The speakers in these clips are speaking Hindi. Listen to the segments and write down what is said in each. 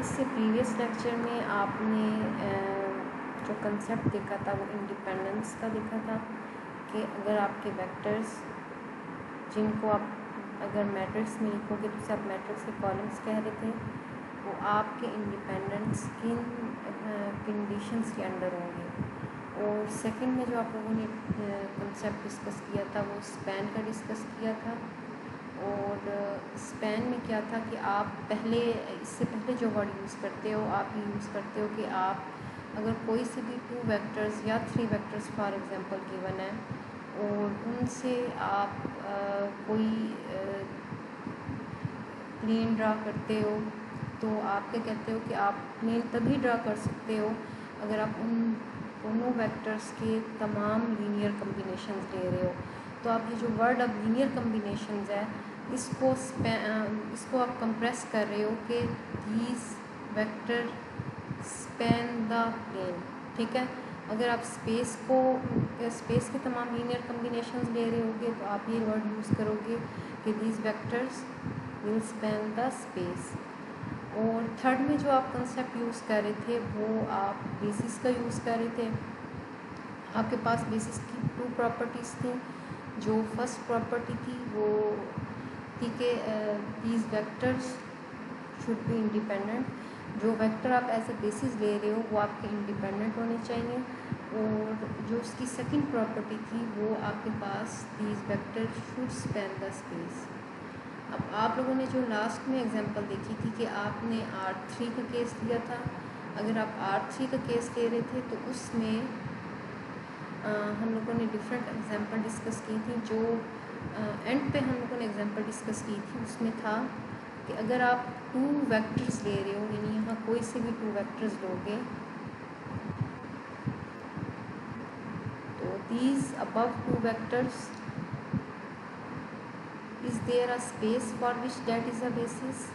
इससे प्रीवियस लेक्चर में आपने जो कंसेप्ट देखा था वो इंडिपेंडेंस का देखा था कि अगर आपके वेक्टर्स जिनको आप अगर मैट्रिक्स में लिखोगे तो उसे आप मैट्रिक्स के कॉलम्स कह रहे थे, वो आपके इंडिपेंडेंस किन कंडीशंस के अंडर होंगे। और सेकंड में जो आप लोगों ने कंसेप्ट डिस्कस किया था वो स्पैन का डिस्कस किया था। और स्पैन में क्या था कि आप इससे पहले जो वर्ड यूज़ करते हो आप ये यूज़ करते हो कि आप अगर कोई से भी 2 वेक्टर्स या 3 वेक्टर्स फॉर एग्जांपल गिवन है और उनसे आप कोई प्लेन ड्रा करते हो, तो आप क्या कहते हो कि आप प्लेन तभी ड्रा कर सकते हो अगर आप उन दोनों वेक्टर्स के तमाम लीनियर कम्बिनेशंस ले रहे हो। तो आप ये जो वर्ड अब लीनियर कम्बिनेशंस है इसको आप कंप्रेस कर रहे हो कि these vector span the plane. ठीक है, अगर आप स्पेस के तमाम लीनियर कम्बिनेशंस ले रहे होगे तो आप ये वर्ड यूज़ करोगे कि these vectors will span the space. और थर्ड में जो आप कंसेप्ट यूज़ कर रहे थे वो आप बेसिस का यूज़ कर रहे थे। आपके पास बेसिस की 2 प्रॉपर्टीज़ थी। जो फर्स्ट प्रॉपर्टी थी वो थी कि these vectors should be independent. जो वेक्टर आप एज अ बेसिस ले रहे हो वो आपके इंडिपेंडेंट होने चाहिए। और जो उसकी सेकंड प्रॉपर्टी थी वो आपके पास these vector should span the space. अब आप लोगों ने जो लास्ट में एग्जांपल देखी थी कि आपने R3 का केस लिया था। अगर आप R3 का केस ले रहे थे तो उसमें हम लोगों ने डिफरेंट एग्जांपल डिस्कस की थी। जो एंड पे हम लोगों ने एग्जांपल डिस्कस की थी उसमें था कि अगर आप 2 वेक्टर्स ले रहे हो, यानी यहाँ कोई से भी 2 वेक्टर्स लोगे तो these above 2 vectors is there a space for which that is a basis.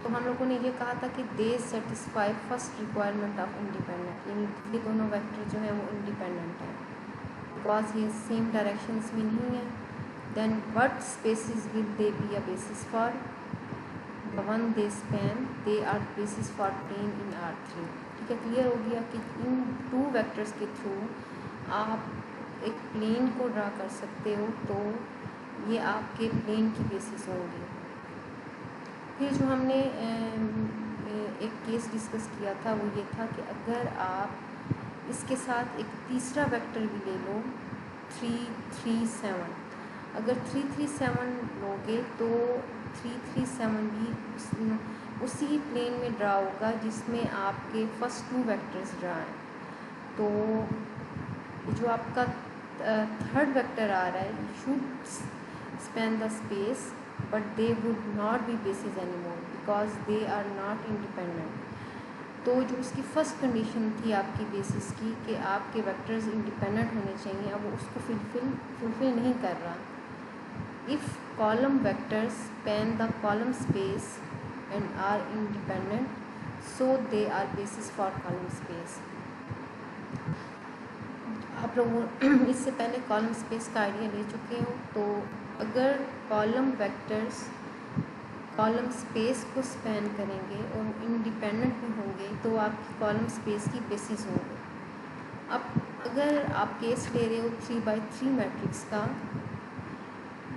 तो हम लोगों ने ये कहा था कि they satisfy first requirement of independent, यानी ये दोनों वेक्टर जो है वो इंडिपेंडेंट है बिकॉज ये सेम डायरेक्शंस में नहीं है। Then what spaces will they be a basis for the one they span, they are basis for plane in R3। ठीक है, क्लियर हो गया कि इन 2 वेक्टर्स के थ्रू आप एक प्लेन को ड्रा कर सकते हो, तो ये आपके प्लेन की बेसिस होंगे। फिर जो हमने एक केस डिस्कस किया था वो ये था कि अगर आप इसके साथ एक तीसरा वेक्टर भी ले लो 3 3 7, अगर 3 3 7 लोगे तो 3 3 7 भी उसी प्लेन में ड्रा होगा जिसमें आपके फर्स्ट 2 वेक्टर्स ड्रा हैं। तो जो आपका थर्ड वेक्टर आ रहा है should span the space but they would not be basis anymore because they are not independent। तो जो उसकी फर्स्ट कंडीशन थी आपकी बेसिस की कि आपके वेक्टर्स इंडिपेंडेंट होने चाहिए, अब वो उसको फुलफिल नहीं कर रहा। If column vectors span the column space and are independent so they are basis for column space. आप लोग इससे पहले कॉलम स्पेस का आइडिया ले चुके हो। तो अगर कॉलम वेक्टर्स कॉलम स्पेस को स्पैन करेंगे और इंडिपेंडेंट भी होंगे तो आपकी कॉलम स्पेस की बेसिस होंगे। अब अगर आप केस ले रहे हो 3x3 मैट्रिक्स का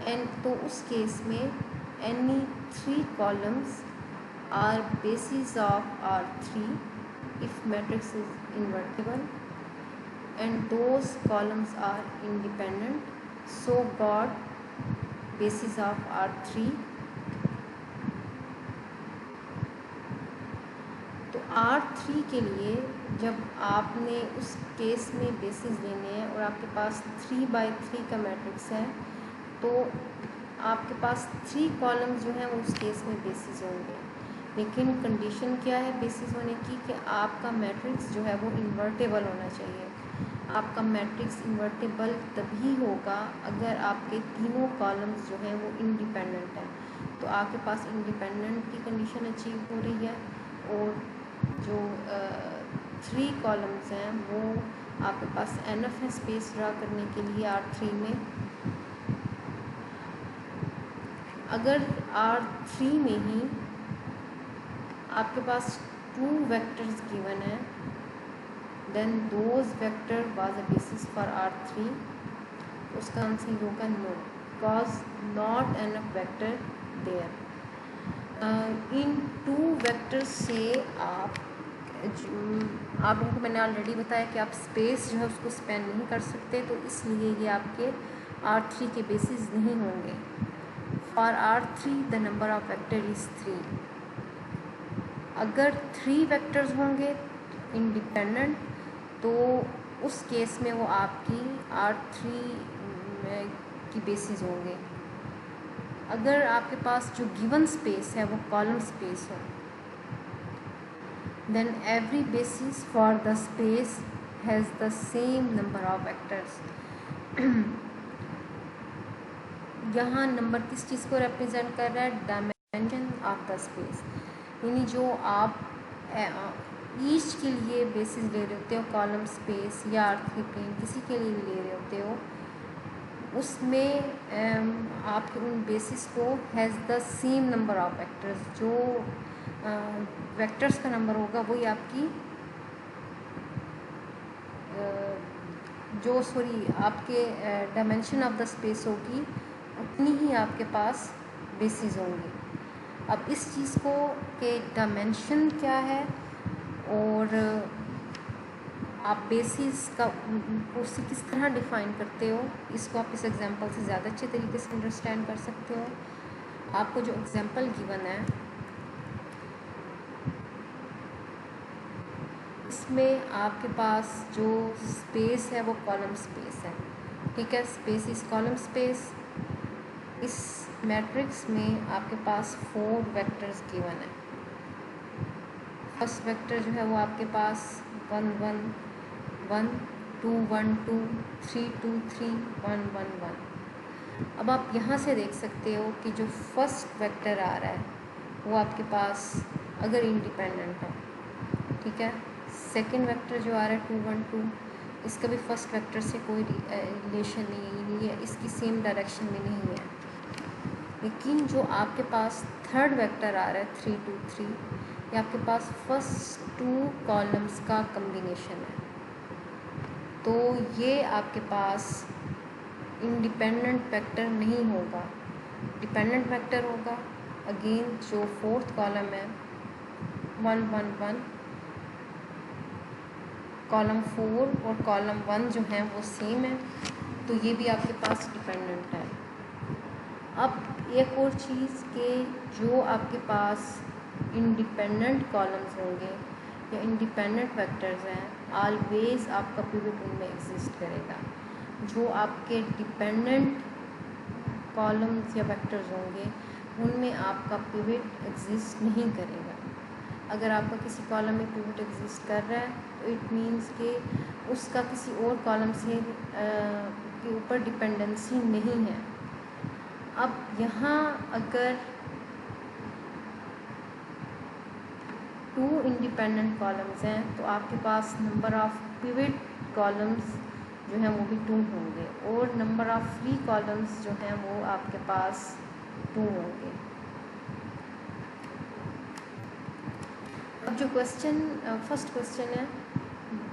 एंड तो उस केस में any 3 columns are basis of R3 if matrix is invertible and those columns are independent, so got basis of R3। तो R3 के लिए जब आपने उस केस में बेसिस लेने हैं और आपके पास 3x3 का मैट्रिक्स है तो आपके पास 3 कॉलम्स जो हैं वो उस केस में बेसिस होंगे। लेकिन कंडीशन क्या है बेसिस होने की कि आपका मैट्रिक्स जो है वो इन्वर्टेबल होना चाहिए। आपका मैट्रिक्स इन्वर्टेबल तभी होगा अगर आपके तीनों कॉलम्स जो हैं वो इंडिपेंडेंट हैं। तो आपके पास इंडिपेंडेंट की कंडीशन अचीव हो रही है और जो 3 कॉलम्स हैं वो आपके पास एनफ है स्पेस ड्रा करने के लिए R3 में। अगर R3 में ही आपके पास 2 वेक्टर्स गिवन है, then those vector was a basis for R3, उसका आंसर होगा no, because not enough vector there. इन 2 वेक्टर्स से आप लोगों को मैंने ऑलरेडी बताया कि आप स्पेस जो है उसको स्पेन नहीं कर सकते, तो इसलिए ये आपके R3 के बेसिस नहीं होंगे। For R3 the number of vector is 3। अगर 3 वेक्टर्स होंगे इंडिपेंडेंट, तो उस केस में वो आपकी R3 की बेसिस होंगे। अगर आपके पास जो गिवन स्पेस है वो कॉलम स्पेस हो, then every basis for the space has the same number of vectors। यहाँ नंबर किस चीज़ को रिप्रेजेंट कर रहा है? डायमेंशन ऑफ द स्पेस, यानी जो आप ईच के लिए बेसिस ले रहे होते हो, कॉलम स्पेस या R3 प्लेन किसी के लिए भी ले रहे होते हो, उसमें आपके उन बेसिस को has the same number of vectors, जो वेक्टर्स का नंबर होगा वही आपकी आपके डायमेंशन ऑफ द स्पेस होगी, उतनी ही आपके पास बेसिस होंगी। अब इस चीज़ को के डायमेंशन क्या है और आप बेसिस का उसे किस तरह डिफ़ाइन करते हो, इसको आप इस एग्जांपल से ज़्यादा अच्छे तरीके से अंडरस्टैंड कर सकते हो। आपको जो एग्जांपल गिवन है इसमें आपके पास जो स्पेस है वो कॉलम स्पेस है, ठीक है, स्पेस इज कॉलम स्पेस। इस मैट्रिक्स में आपके पास 4 वेक्टर्स गिवन है। फर्स्ट वेक्टर जो है वो आपके पास 1 1 1 2 1 2 3 2 3 1 1 1। अब आप यहाँ से देख सकते हो कि जो फर्स्ट वेक्टर आ रहा है वो आपके पास अगर इंडिपेंडेंट है, ठीक है, सेकंड वेक्टर जो आ रहा है 2 1 2, इसका भी फर्स्ट वेक्टर से कोई रिलेशन नहीं है, इसकी सेम डायरेक्शन में नहीं है। लेकिन जो आपके पास थर्ड वेक्टर आ रहा है 3 2 3, ये आपके पास फर्स्ट 2 कॉलम्स का कम्बिनेशन है, तो ये आपके पास इंडिपेंडेंट वेक्टर नहीं होगा, डिपेंडेंट वेक्टर होगा। अगेन जो फोर्थ कॉलम है 1 1 1, कॉलम 4 और कॉलम 1 जो हैं वो सेम है, तो ये भी आपके पास डिपेंडेंट है। अब एक और चीज़ के जो आपके पास इंडिपेंडेंट कॉलम्स होंगे या इंडिपेंडेंट वेक्टर्स हैं, ऑलवेज आपका पिवट उनमें एग्जिस्ट करेगा। जो आपके डिपेंडेंट कॉलम्स या वेक्टर्स होंगे उनमें आपका पिवट एग्जिस्ट नहीं करेगा। अगर आपका किसी कॉलम में पिवट एग्जिस्ट कर रहा है तो इट मीन्स कि उसका किसी और कॉलम से के ऊपर डिपेंडेंसी नहीं है। अब यहाँ अगर 2 इंडिपेंडेंट कॉलम्स हैं तो आपके पास नंबर ऑफ पिवट कॉलम्स जो हैं वो भी 2 होंगे और नंबर ऑफ फ्री कॉलम्स जो हैं वो आपके पास 2 होंगे। अब जो फर्स्ट क्वेश्चन है,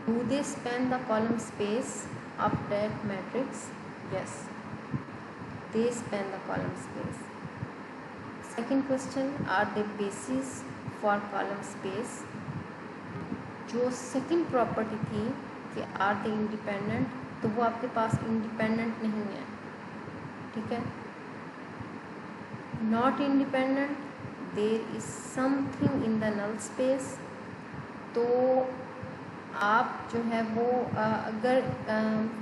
do they span the column space of that matrix? Yes, they span the column space. Second question, are they basis for column space? जो सेकेंड प्रॉपर्टी थी कि आर दे इंडिपेंडेंट, तो वो आपके पास इंडिपेंडेंट नहीं है, ठीक है। Not independent, there is something in the null space, तो आप जो है वो अगर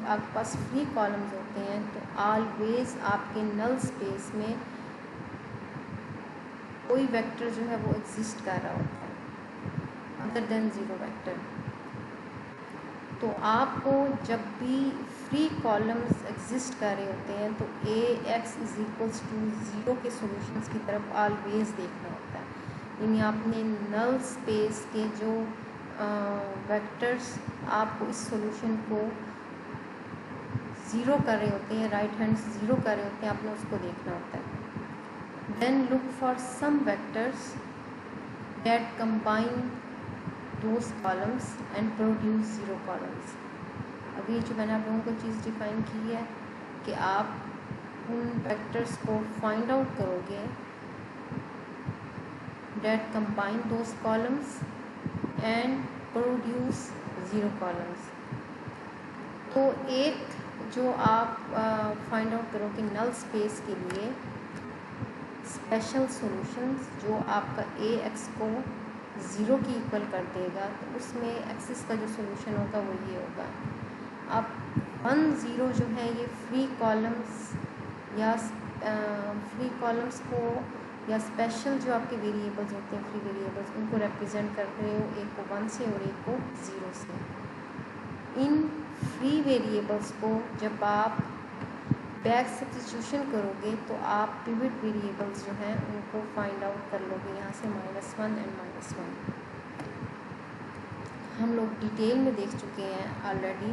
आपके पास फ्री कॉलम्स होते हैं तो ऑलवेज आपके नल स्पेस में कोई वेक्टर जो है वो एग्जिस्ट कर रहा होता है अदर देन 0 वेक्टर। तो आपको जब भी फ्री कॉलम्स एग्जिस्ट कर रहे होते हैं तो Ax = 0 के सॉल्यूशंस की तरफ ऑलवेज देखना होता है, यानी आपने नल स्पेस के जो वेक्टर्स आपको इस सॉल्यूशन को 0 कर रहे होते हैं, राइट हैंड से 0 कर रहे होते हैं, आपने उसको देखना होता है। Then look for some vectors that combine those columns and produce zero columns। अभी जो मैंने आप लोगों को चीज़ डिफाइन की है कि आप उन वेक्टर्स को फाइंड आउट करोगे that combine those columns and produce zero columns। तो एक जो आप फाइंड आउट करोगे नल स्पेस के लिए स्पेशल सॉल्यूशंस जो आपका ए एक्स को ज़ीरो की इक्वल कर देगा, तो उसमें एक्सिस का जो सॉल्यूशन होगा वो ये होगा। अब 1 0 जो है ये फ्री कॉलम्स या फ्री कॉलम्स को या स्पेशल जो आपके वेरिएबल्स होते हैं फ्री वेरिएबल्स उनको रिप्रेजेंट कर रहे हो, एक को 1 से और एक को 0 से। इन फ्री वेरिएबल्स को जब आप बैक सब्स्टिट्यूशन करोगे तो आप पिवट वेरिएबल्स जो हैं उनको फाइंड आउट कर लोगे यहाँ से -1 एंड -1। हम लोग डिटेल में देख चुके हैं ऑलरेडी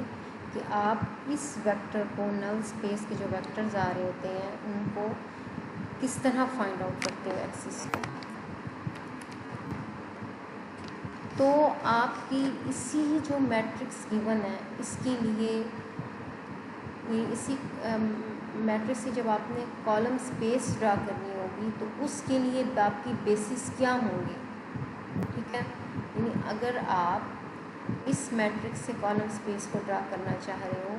कि आप इस वेक्टर को नल स्पेस के जो वेक्टर्स आ रहे होते हैं उनको किस तरह फाइंड आउट करते हो एक्सिस को। तो आपकी इसी जो मैट्रिक्स गिवन है इसके लिए इसी मैट्रिक्स से जब आपने कॉलम स्पेस ड्रा करनी होगी तो उसके लिए आपकी बेसिस क्या होंगे, ठीक है। यानी अगर आप इस मैट्रिक्स से कॉलम स्पेस को ड्रा करना चाह रहे हो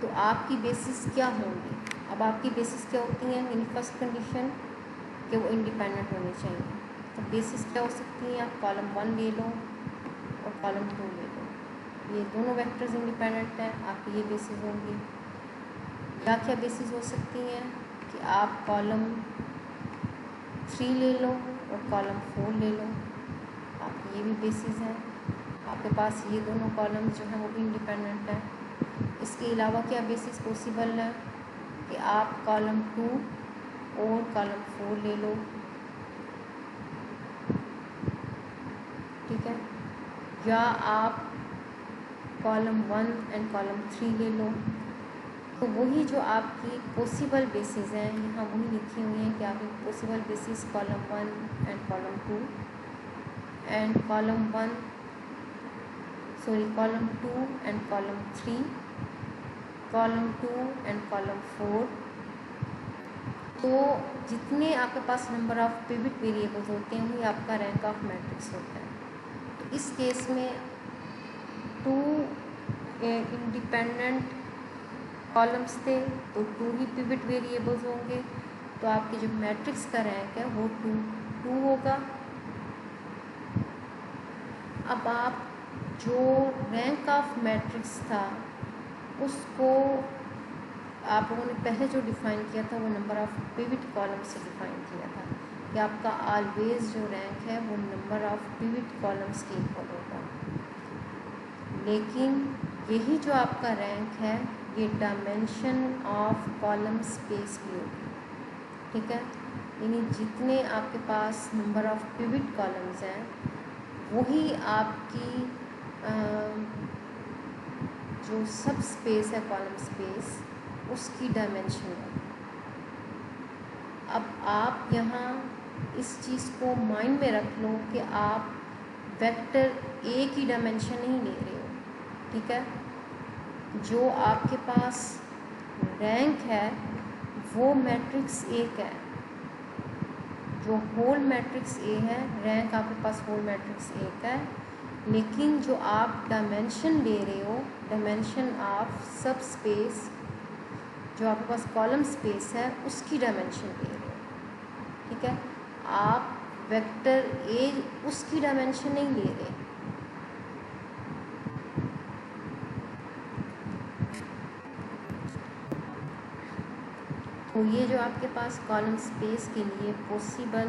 तो आपकी बेसिस क्या होंगी। अब आपकी बेसिस क्या होती हैं, यानी फर्स्ट कंडीशन कि वो इंडिपेंडेंट होनी चाहिए। तो बेसिस क्या हो सकती हैं, आप कॉलम 1 ले लो और कॉलम 2 ले लो, ये दोनों वेक्टर्स इंडिपेंडेंट हैं, आपकी ये बेसिस होंगी। या क्या बेसिस हो सकती हैं कि आप कॉलम 3 ले लो और कॉलम 4 ले लो, आपकी ये भी बेसिस है। आपके पास ये दोनों कॉलम जो हैं वो भी इंडिपेंडेंट हैं। इसके अलावा क्या बेसिस पॉसिबल है कि आप कॉलम 2 और कॉलम 4 ले लो, ठीक है। या आप कॉलम 1 एंड कॉलम 3 ले लो। तो वही जो आपकी पॉसिबल बेसिस हैं यहाँ वही लिखी हुई हैं कि आपकी possible basis column 1 and column 2 and column 2 and column 3, column 2 and column 4। तो जितने आपके पास नंबर ऑफ पिवट वेरिएबल्स होते हैं वही आपका रैंक ऑफ मैट्रिक्स होता है। तो इस केस में 2 इंडिपेंडेंट कॉलम्स थे तो 2 ही पिवट वेरिएबल्स होंगे, तो आपकी जो मैट्रिक्स का रैंक है वो 2 होगा। अब आप जो रैंक ऑफ मैट्रिक्स था उसको आप लोगों ने पहले जो डिफ़ाइन किया था वो नंबर ऑफ पिवट कॉलम से डिफ़ाइन किया था कि आपका ऑलवेज जो रैंक है वो नंबर ऑफ पिवट कॉलम्स के इक्वल होगा। लेकिन यही जो आपका रैंक है ये डायमेंशन ऑफ कॉलम स्पेस की होगी, ठीक है। यानी जितने आपके पास नंबर ऑफ पिवट कॉलम्स हैं वही आपकी जो सब स्पेस है कॉलम स्पेस उसकी डायमेंशन है। अब आप यहाँ इस चीज़ को माइंड में रख लो कि आप वेक्टर ए की डायमेंशन नहीं ले रहे हो, ठीक है। जो आपके पास रैंक है वो मैट्रिक्स ए का है, जो होल मैट्रिक्स ए है रैंक आपके पास होल मैट्रिक्स ए का है। लेकिन जो आप डायमेंशन ले रहे हो डायमेंशन ऑफ सब स्पेस जो आपके पास कॉलम स्पेस है उसकी डायमेंशन ले रहे हो, ठीक है। आप वेक्टर ए उसकी डायमेंशन नहीं ले रहे। तो ये जो आपके पास कॉलम स्पेस के लिए पॉसिबल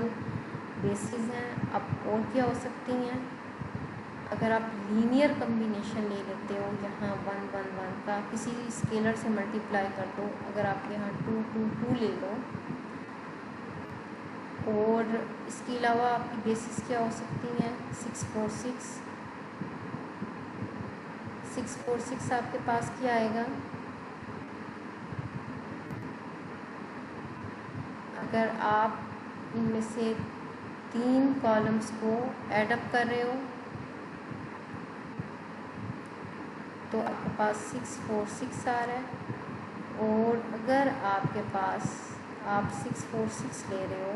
बेसिस हैं। अब और क्या हो सकती हैं, अगर आप लीनियर कम्बिनेशन ले लेते हो यहाँ 1 1 1 का किसी स्केलर से मल्टीप्लाई कर दो, अगर आप यहाँ 2 2 2 ले लो। और इसके अलावा आपकी बेसिस क्या हो सकती हैं, 6 4 6 6 4 6 आपके पास क्या आएगा, अगर आप इनमें से 3 कॉलम्स को ऐड अप कर रहे हो तो आपके पास 6 4 6 आ रहा है। और अगर आपके पास आप 6 4 6 ले रहे हो,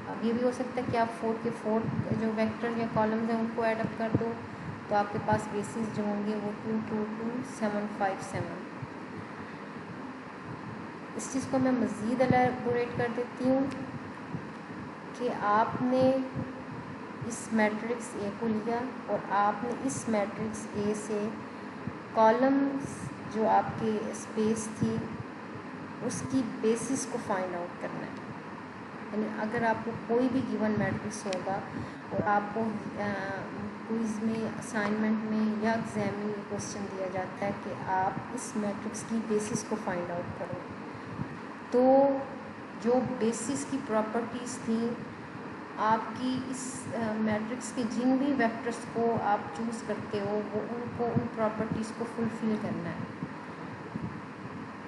अब ये भी हो सकता है कि आप 4 के 4 जो वेक्टर या कॉलम्स हैं उनको ऐड अप कर दो, तो आपके पास बेसिस जो होंगे वो 2 2 2 7 5 7। इस चीज़ को मैं मज़ीद एलैबोरेट कर देती हूँ कि आपने इस मैट्रिक्स ए को लिया और आपने इस मैट्रिक्स ए से कॉलम्स जो आपके स्पेस थी उसकी बेसिस को फाइंड आउट करना है। यानी अगर आपको कोई भी गिवन मैट्रिक्स होगा और आपको क्विज़ में, असाइनमेंट में या एग्ज़ाम में ये क्वेश्चन दिया जाता है कि आप इस मैट्रिक्स की बेसिस को फाइंड आउट करो, तो जो बेसिस की प्रॉपर्टीज़ थी आपकी इस मैट्रिक्स के जिन भी वेक्टर्स को आप चूज़ करते हो वो उनको उन प्रॉपर्टीज़ को फुलफ़िल करना है।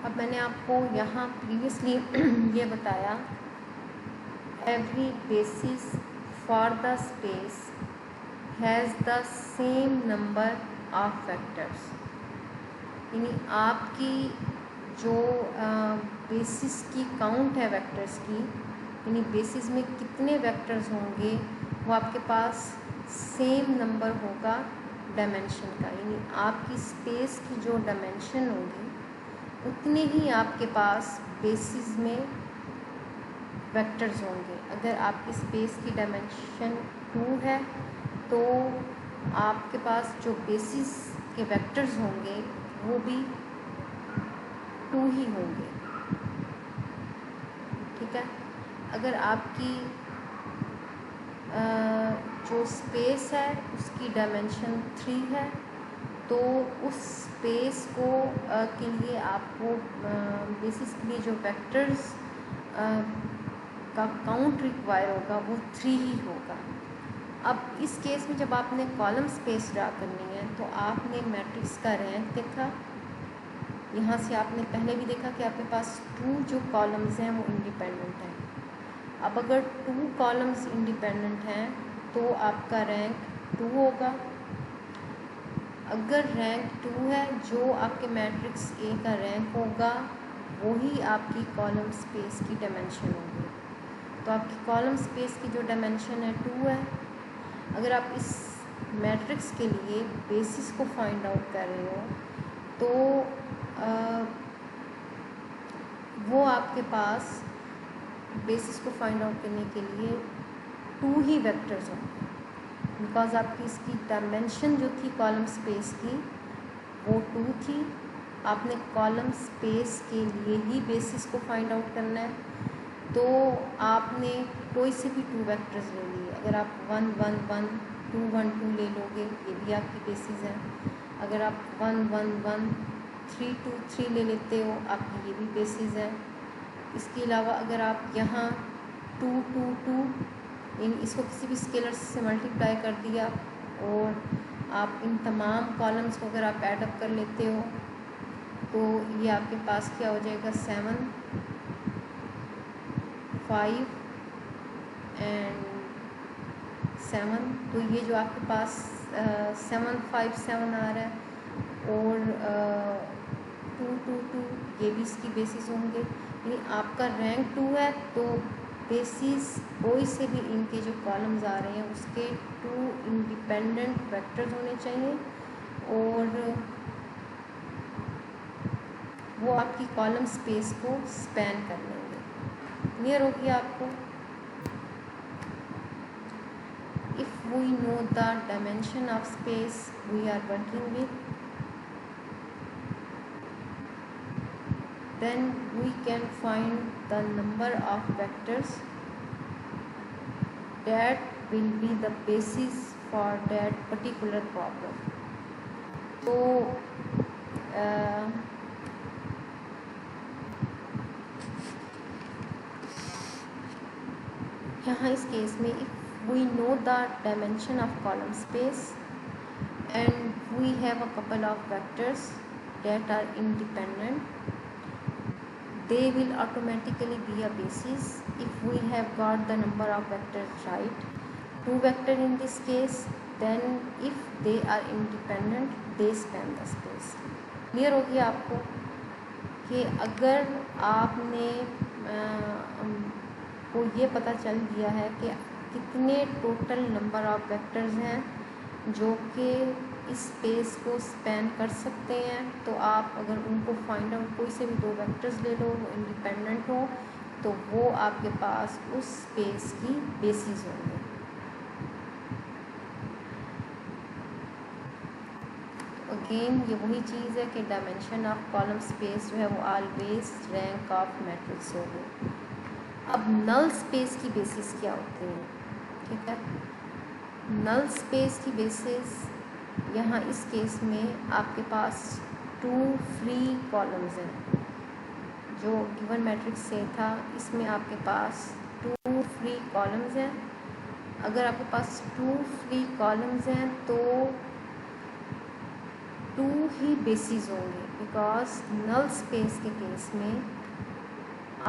अब मैंने आपको यहाँ प्रीवियसली ये बताया, every basis for the space has the same number of vectors। यानी आपकी जो बेसिस की काउंट है वेक्टर्स की, यानी बेसिस में कितने वेक्टर्स होंगे वो आपके पास सेम नंबर होगा डायमेंशन का। यानी आपकी स्पेस की जो डायमेंशन होगी उतने ही आपके पास बेसिस में वेक्टर्स होंगे। अगर आपकी स्पेस की डायमेंशन 2 है तो आपके पास जो बेसिस के वेक्टर्स होंगे वो भी 2 ही होंगे, ठीक है। अगर आपकी जो स्पेस है उसकी डायमेंशन 3 है तो उस स्पेस को के लिए आपको बेसिस के लिए जो वेक्टर्स का काउंट रिक्वायर होगा वो 3 ही होगा। अब इस केस में जब आपने कॉलम स्पेस ड्रा करनी है तो आपने मैट्रिक्स का रैंक देखा, यहाँ से आपने पहले भी देखा कि आपके पास 2 जो कॉलम्स हैं वो इंडिपेंडेंट हैं। अब अगर 2 कॉलम्स इंडिपेंडेंट हैं तो आपका रैंक 2 होगा। अगर रैंक 2 है, जो आपके मैट्रिक्स ए का रैंक होगा वही आपकी कॉलम स्पेस की डायमेंशन होगी। तो आपकी कॉलम स्पेस की जो डायमेंशन है 2 है। अगर आप इस मैट्रिक्स के लिए बेसिस को फाइंड आउट कर रहे हो तो वो आपके पास बेसिस को फाइंड आउट करने के लिए 2 ही वेक्टर्स होंगे, बिकॉज आपकी इसकी डायमेंशन जो थी कॉलम स्पेस की वो 2 थी। आपने कॉलम स्पेस के लिए ही बेसिस को फाइंड आउट करना है तो आपने कोई से भी 2 वेक्टर्स ले लिए। अगर आप 1 1 1 2 1 2 ले लोगे ये भी आपकी बेसिस है। अगर आप 1 1 1 3 2 3 ले लेते हो आपकी ये भी बेसिस है। इसके अलावा अगर आप यहाँ 2 2 2 इन इसको किसी भी स्केलर से मल्टीप्लाई कर दिया और आप इन तमाम कॉलम्स को अगर आप ऐड अप कर लेते हो तो ये आपके पास क्या हो जाएगा 7 5 एंड 7। तो ये जो आपके पास 7 5 7 आ रहा है और 2 2 2 ये भी इसकी बेसिस होंगे। यानी आपका रैंक 2 है तो बेसिस कोई से भी इनके जो कॉलम्स आ रहे हैं उसके 2 इंडिपेंडेंट वेक्टर्स होने चाहिए और वो आपकी कॉलम स्पेस को स्पैन कर लेंगे। क्लियर हो गया आपको? If we know the dimension of space we are working with, then we can find the number of vectors that will be the basis for that particular problem. तो यहाँ इस केस में if we know the dimension of column space and we have a couple of vectors that are independent, they will automatically be a basis if we have got the number of vectors right. Two vector in this case, then if they are independent they span the space. Clear हो गया आपको कि अगर आपने को ये पता चल गया है कि कितने टोटल नंबर ऑफ वेक्टर्स हैं जो कि इस स्पेस को स्पैन कर सकते हैं, तो आप अगर उनको फाइंड आउट, कोई से भी दो वेक्टर्स ले लो, वो इंडिपेंडेंट हो, तो वो आपके पास उस स्पेस की बेसिस होंगे। अगेन ये वही चीज़ है कि डायमेंशन ऑफ कॉलम स्पेस जो है वो ऑलवेज रैंक ऑफ मैट्रिक्स होगी। अब नल स्पेस की बेसिस क्या होती है? ठीक है, नल स्पेस की बेसिस यहाँ इस केस में आपके पास टू फ्री कॉलम्स हैं। जो गिवन मैट्रिक्स से था, इसमें आपके पास टू फ्री कॉलम्स हैं। अगर आपके पास टू फ्री कॉलम्स हैं तो टू ही बेसिस होंगे, बिकॉज नल स्पेस के केस में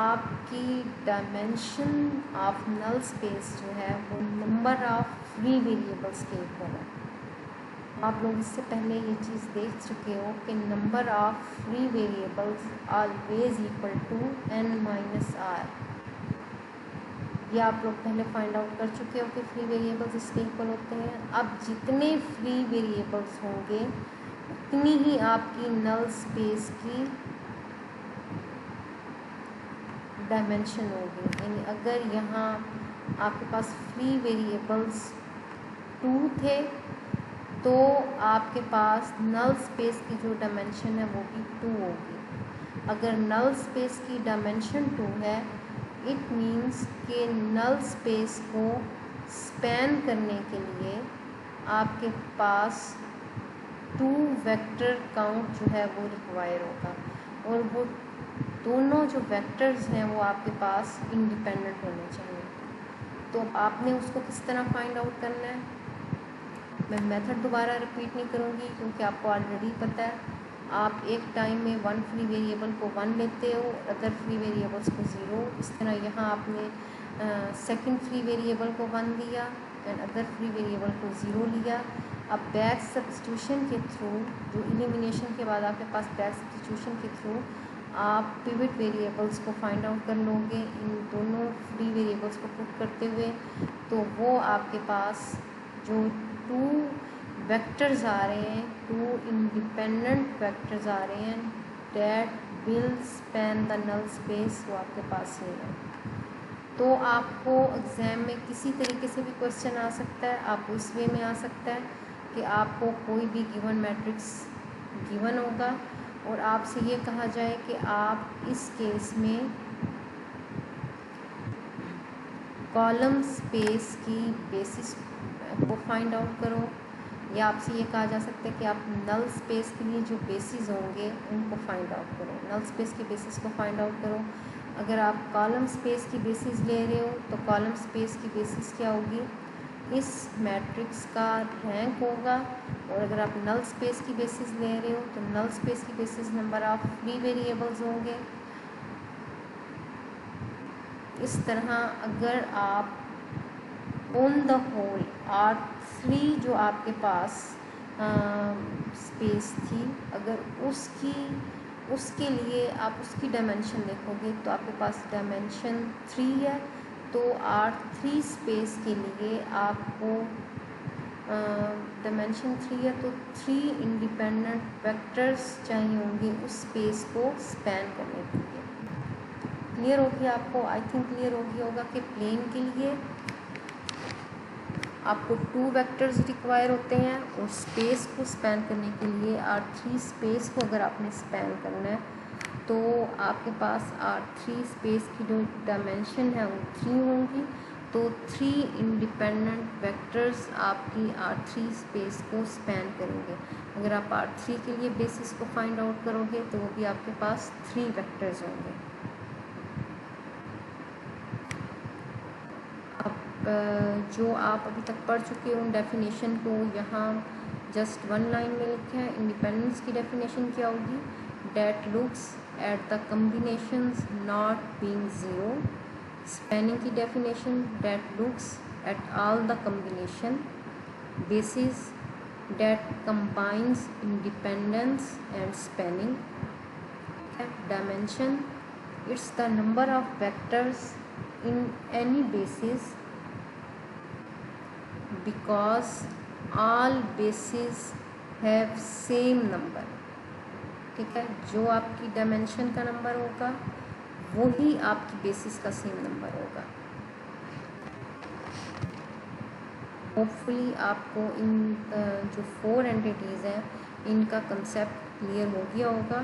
आपकी डायमेंशन ऑफ नल स्पेस जो है वो नंबर ऑफ फ्री वेरिएबल्स के इक्वल है। आप लोग इससे पहले ये चीज़ देख चुके हो कि number of free variables always equal to n-r। ये आप लोग पहले फाइंड आउट कर चुके हो कि फ्री वेरिएबल्स इसके इक्वल होते हैं। अब जितने फ्री वेरिएबल्स होंगे उतनी ही आपकी नल स्पेस की डायमेंशन होगी। यानी अगर यहाँ आपके पास फ्री वेरिएबल्स टू थे तो आपके पास नल स्पेस की जो डायमेंशन है वो भी टू होगी। अगर नल स्पेस की डायमेंशन टू है, इट मीन्स कि नल स्पेस को स्पैन करने के लिए आपके पास टू वेक्टर काउंट जो है वो रिक्वायर होगा, और वो दोनों जो वेक्टर्स हैं वो आपके पास इंडिपेंडेंट होने चाहिए। तो आपने उसको किस तरह फाइंड आउट करना है, मैं मेथड दोबारा रिपीट नहीं करूँगी क्योंकि आपको ऑलरेडी पता है। आप एक टाइम में वन फ्री वेरिएबल को वन लेते हो, अदर फ्री वेरिएबल्स को ज़ीरो। इस तरह यहाँ आपने सेकंड फ्री वेरिएबल को वन दिया एंड अदर फ्री वेरिएबल को ज़ीरो लिया। अब बैक सब्स्टिट्यूशन के थ्रू, जो एलिमिनेशन के बाद आपके पास बैक सब्स्टिट्यूशन के थ्रू आप पिवट वेरिएबल्स को फाइंड आउट कर लोगे इन दोनों फ्री वेरिएबल्स को पुट करते हुए, तो वो आपके पास जो टू वेक्टर्स आ रहे हैं, टू इंडिपेंडेंट वेक्टर्स आ रहे हैं, that will span the null space, वो आपके पास ये है। तो आपको एग्ज़ाम में किसी तरीके से भी क्वेश्चन आ सकता है, आपको इस वे में आ सकता है कि आपको कोई भी गिवन मैट्रिक्स गिवन होगा और आपसे ये कहा जाए कि आप इस केस में कॉलम स्पेस की बेसिस को फाइंड आउट करो, या आपसे ये कहा जा सकता है कि आप नल स्पेस के लिए जो बेसिस होंगे उनको फाइंड आउट करो, नल स्पेस की बेसिस को फाइंड आउट करो। अगर आप कॉलम स्पेस की बेसिस ले रहे हो तो कॉलम स्पेस की बेसिस क्या होगी, इस मैट्रिक्स का रैंक होगा, और अगर आप नल स्पेस की बेसिस ले रहे हो तो नल स्पेस की basis number of free variables होंगे। इस तरह अगर आप ऑन द होल R3 जो आपके पास स्पेस थी, अगर उसके लिए आप उसकी डायमेंशन देखोगे तो आपके पास डायमेंशन 3 है, तो R3 स्पेस के लिए आपको डायमेंशन 3 है तो 3 इंडिपेंडेंट वेक्टर्स चाहिए होंगे उस स्पेस को स्पैन करने के लिए। क्लियर हो गया आपको? आई थिंक क्लियर हो गया होगा कि प्लेन के लिए आपको टू वेक्टर्स रिक्वायर होते हैं, और स्पेस को स्पैन करने के लिए R3 स्पेस को अगर आपने स्पैन करना है तो आपके पास R3 स्पेस की जो डायमेंशन है वो 3 होंगी, तो 3 इंडिपेंडेंट वेक्टर्स आपकी R3 स्पेस को स्पैन करेंगे। अगर आप R3 के लिए बेसिस को फाइंड आउट करोगे तो वो भी आपके पास 3 वेक्टर्स होंगे। जो आप अभी तक पढ़ चुके हो उन डेफिनेशन को यहाँ जस्ट वन लाइन में लिखा है। इंडिपेंडेंस की डेफिनेशन क्या होगी, that looks at the combinations not being zero. Spanning की definition that looks at all the combination basis that combines independence and spanning. Dimension, it's the number of vectors in any basis because all bases have same number। ठीक है, जो आपकी डायमेंशन का नंबर होगा वही आपकी बेसिस का सेम नंबर होगा। होपफुली आपको इन जो 4 एंटिटीज़ हैं इनका कंसेप्ट क्लियर हो गया होगा।